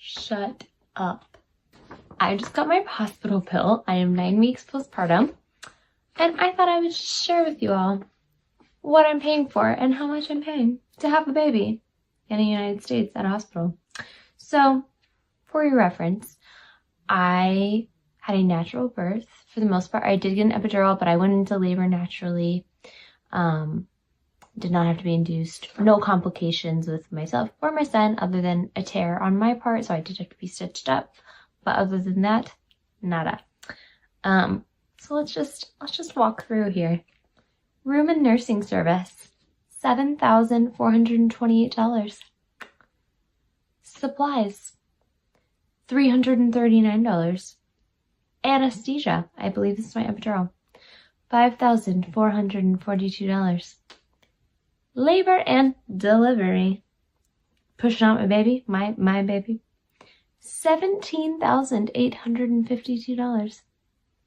Shut up. I just got my hospital pill. I am 9 weeks postpartum. And I thought I would share with you all what I'm paying for and how much I'm paying to have a baby in the United States at a hospital. So, for your reference, I had a natural birth. For the most part, I did get an epidural, but I went into labor naturally. Did not have to be induced. No complications with myself or my son other than a tear on my part, so I did have to be stitched up. But other than that, nada. So let's just walk through here. Room and nursing service, $7,428. Supplies, $339. Anesthesia, I believe this is my epidural, $5,442. Labor and delivery, pushing out my baby, my baby, $17,852.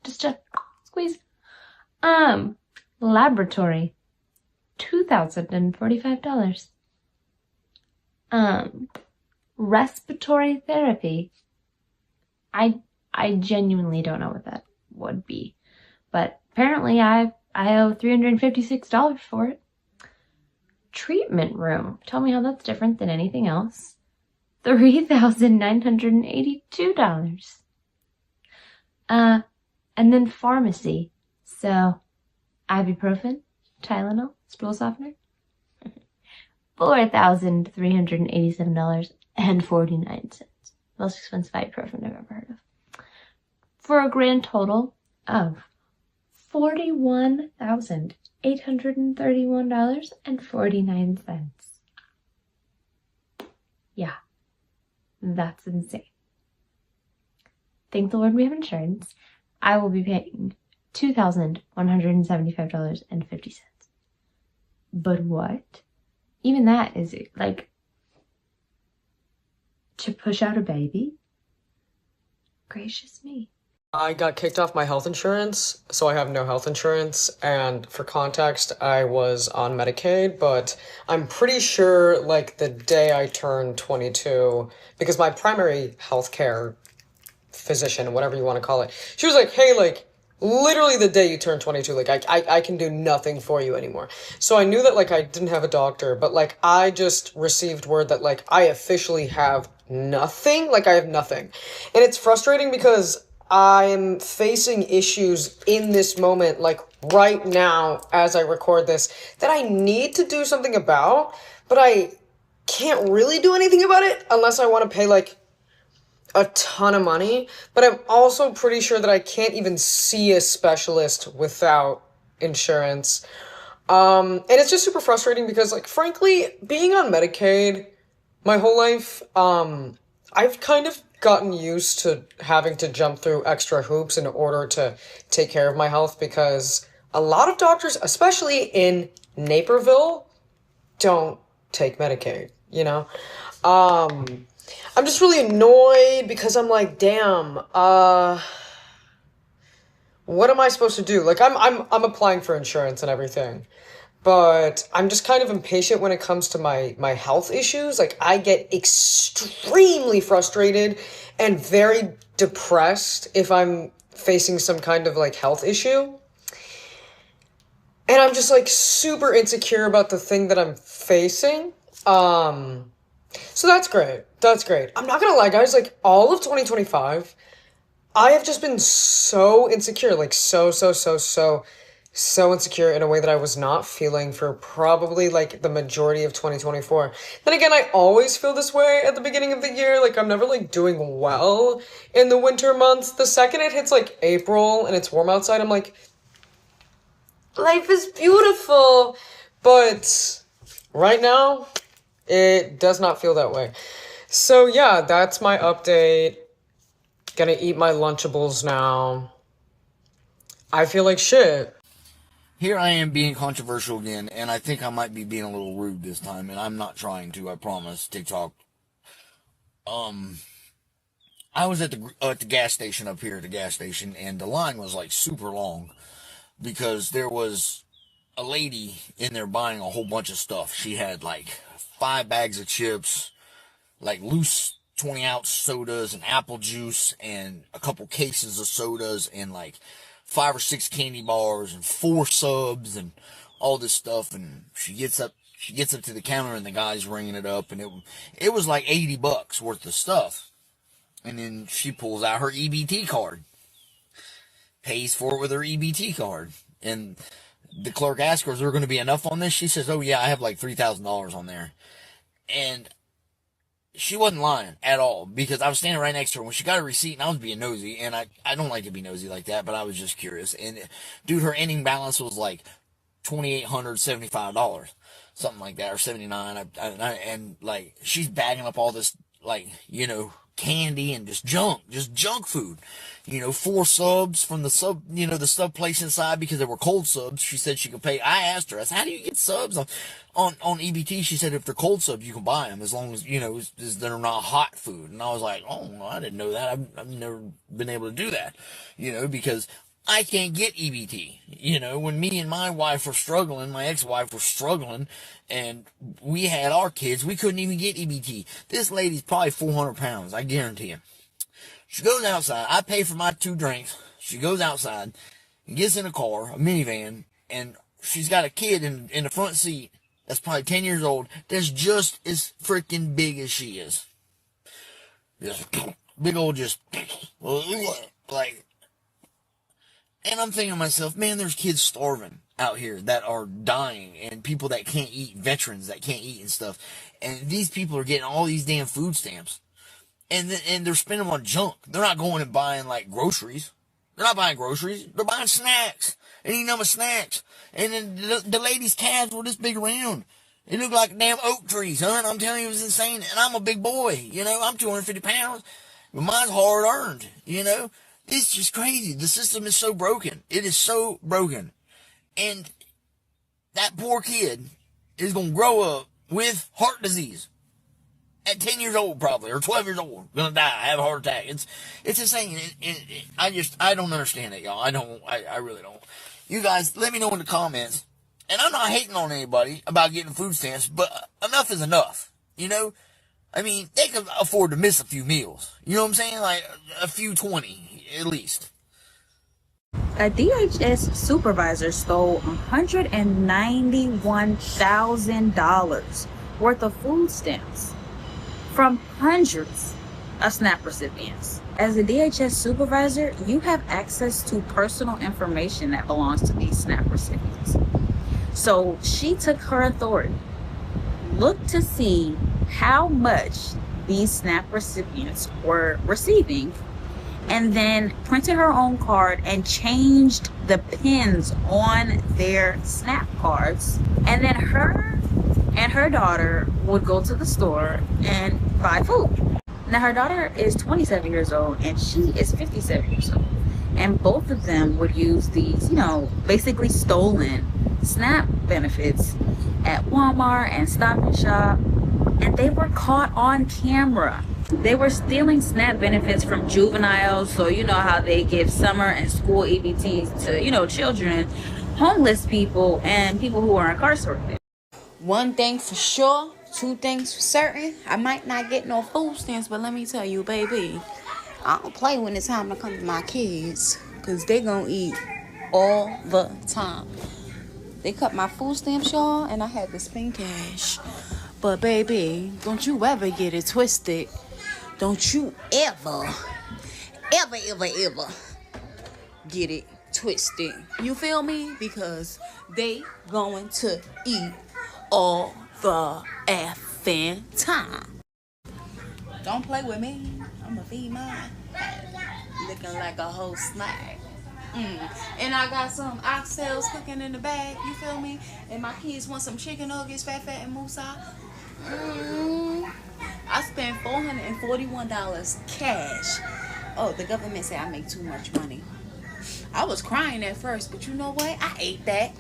Just to squeeze. Laboratory, $2,045. Respiratory therapy. I genuinely don't know what that would be, but apparently I owe $356 for it. Treatment room. Tell me how that's different than anything else. $3,982. And then pharmacy. So, ibuprofen, Tylenol, stool softener. $4,387.49. Most expensive ibuprofen I've ever heard of. For a grand total of $41,831.49. Yeah, that's insane. Thank the Lord we have insurance. I will be paying $2,175.50. But what? Even that is like to push out a baby? Gracious me. I got kicked off my health insurance, so I have no health insurance, and for context, I was on Medicaid, but I'm pretty sure, like, the day I turned 22, because my primary healthcare physician, whatever you want to call it, she was like, hey, like, literally the day you turn 22, like, I can do nothing for you anymore. So I knew that, like, I didn't have a doctor, but, like, I just received word that, like, I officially have nothing, like, I have nothing. And it's frustrating because I'm facing issues in this moment, like right now as I record this, that I need to do something about, but I can't really do anything about it unless I want to pay like a ton of money. But I'm also pretty sure that I can't even see a specialist without insurance. And it's just super frustrating because, like, frankly, being on Medicaid my whole life, I've kind of gotten used to having to jump through extra hoops in order to take care of my health because a lot of doctors, especially in Naperville, don't take Medicaid, you know? I'm just really annoyed because I'm like, damn, what am I supposed to do? Like, I'm applying for insurance and everything, but I'm just kind of impatient when it comes to my health issues. Like, I get extremely frustrated and very depressed if I'm facing some kind of, like, health issue. And I'm just, like, super insecure about the thing that I'm facing. So that's great. That's great. I'm not gonna lie, guys, like, all of 2025, I have just been so insecure, like, so insecure in a way that I was not feeling for probably like the majority of 2024. Then again, I always feel this way at the beginning of the year. Like, I'm never like doing well in the winter months. The second it hits like April and it's warm outside, I'm like, life is beautiful. But right now, it does not feel that way. So yeah, that's my update. Gonna eat my Lunchables now. I feel like shit. Here I am being controversial again, and I think I might be being a little rude this time, and I'm not trying to, I promise, TikTok. I was at the gas station up here at the gas station, and the line was like super long, because there was a lady in there buying a whole bunch of stuff. She had like 5 bags of chips, like loose 20-ounce sodas and apple juice and a couple cases of sodas and like 5 or 6 candy bars and 4 subs and all this stuff. And she gets up to the counter and the guy's ringing it up, and it was like $80 worth of stuff. And then she pulls out her EBT card, pays for it with her EBT card. And the clerk asks her, is there going to be enough on this? She says, oh yeah, I have like $3,000 on there. And she wasn't lying at all, because I was standing right next to her when she got a receipt, and I was being nosy, and I don't like to be nosy like that, but I was just curious. And dude, her ending balance was like $2,875, something like that, or 79. And like, she's bagging up all this, like, you know, candy and just junk food. You know, 4 subs from the sub place inside, because they were cold subs. She said she could pay. I asked her, I said, how do you get subs on EBT? She said if they're cold subs, you can buy them, as long as, you know, as they're not hot food. And I was like, oh, well, I didn't know that. I've never been able to do that, you know, because I can't get EBT. You know, when me and my wife were struggling, my ex-wife was struggling, and we had our kids, we couldn't even get EBT. This lady's probably 400 pounds, I guarantee you. She goes outside. I pay for my 2 drinks. She goes outside and gets in a car, a minivan, and she's got a kid in the front seat that's probably 10 years old that's just as freaking big as she is. Just big old, just like. And I'm thinking to myself, man, there's kids starving out here that are dying, and people that can't eat, veterans that can't eat and stuff. And these people are getting all these damn food stamps. And they're spending them on junk. They're not going and buying, like, groceries. They're not buying groceries. They're buying snacks. And eating them with snacks. And then the lady's calves were this big around. They look like damn oak trees, huh? I'm telling you, it was insane. And I'm a big boy, you know. I'm 250 pounds. But mine's hard earned, you know. It's just crazy. The system is so broken. It is so broken. And that poor kid is going to grow up with heart disease. At 10 years old, probably, or 12 years old, gonna die, have a heart attack. It's insane. I don't understand it, y'all. I really don't. You guys, let me know in the comments. And I'm not hating on anybody about getting food stamps, but enough is enough. You know? I mean, they can afford to miss a few meals. You know what I'm saying? Like, a few 20, at least. A DHS supervisor stole $191,000 worth of food stamps from hundreds of SNAP recipients. As a DHS supervisor, you have access to personal information that belongs to these SNAP recipients. So she took her authority, looked to see how much these SNAP recipients were receiving, and then printed her own card and changed the pins on their SNAP cards. And then her and her daughter would go to the store and buy food. Now her daughter is 27 years old and she is 57 years old. And both of them would use these, you know, basically stolen SNAP benefits at Walmart and Stop and Shop. And they were caught on camera. They were stealing SNAP benefits from juveniles. So you know how they give summer and school EBTs to, you know, children, homeless people, and people who are incarcerated. One thing for sure, 2 things for certain. I might not get no food stamps, but let me tell you, baby, I don't play when it's time to come to my kids, because they gonna eat all the time. They cut my food stamps, y'all, and I had to spend cash. But baby, don't you ever get it twisted. Don't you ever get it twisted. You feel me? Because they going to eat all the effing time. Don't play with me. I'ma feed mine. Looking like a whole snack. And I got some oxtails cooking in the bag. You feel me? And my kids want some chicken nuggets, fat and moussa. I spent $441 cash. Oh, the government said I make too much money. I was crying at first, but you know what? I ate that.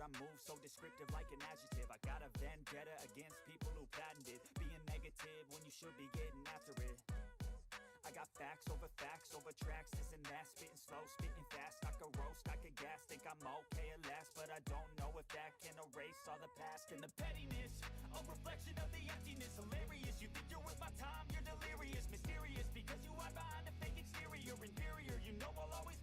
I move so descriptive like an adjective. I got a vendetta against people who patented being negative when you should be getting after it. I got facts over tracks, this and that, spitting slow, spitting fast. I could roast, I could gas, think I'm okay at last, but I don't know if that can erase all the past. And the pettiness, a reflection of the emptiness. Hilarious, you think you're worth my time, you're delirious. Mysterious, because you hide behind a fake exterior. Inferior, you know I'll always